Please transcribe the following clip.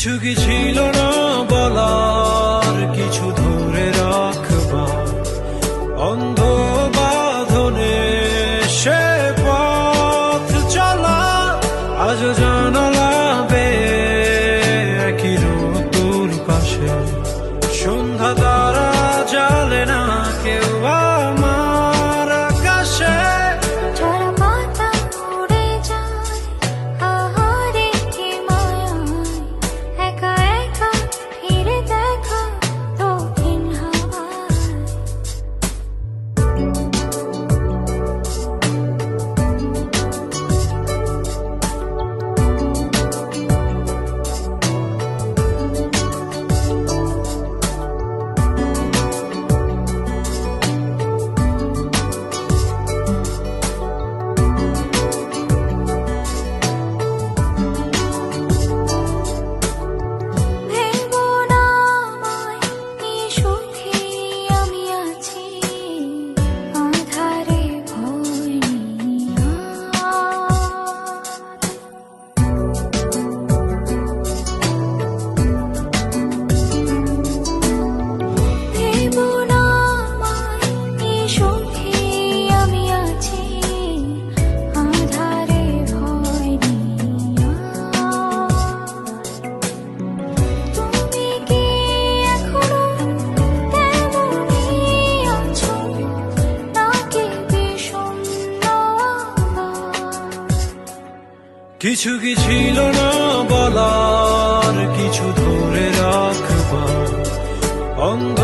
কিছু কি ছিল না বলার, কিছু ধরে রাখবার অন্ধ বাঁধনে সে পথ চলা। আজও জানালা বেয়ে একই রোদ্দুর পাশে সন্ধ্যা তারা জ্বালে না কেউ আমার আকাশে। ঝরা পাতা উড়ে যায় আহারে কি মায়ায়, একা একা ফিরে দেখা দক্ষিণ হাওয়ায়। ভেবো না আমায়, এই সুখে আমি আছি, আঁধারে ভয় নেই আর। ভেবো না আমায়, এই সুখে আমি আছি, আঁধারে ভয় নেই আর। তুমি কি এখনো তেমনই আছো, নাকি বিষণ্ণ আবার? কিছু কি ছিল না বলার, কিছু ধরে রাখবার অন্ধ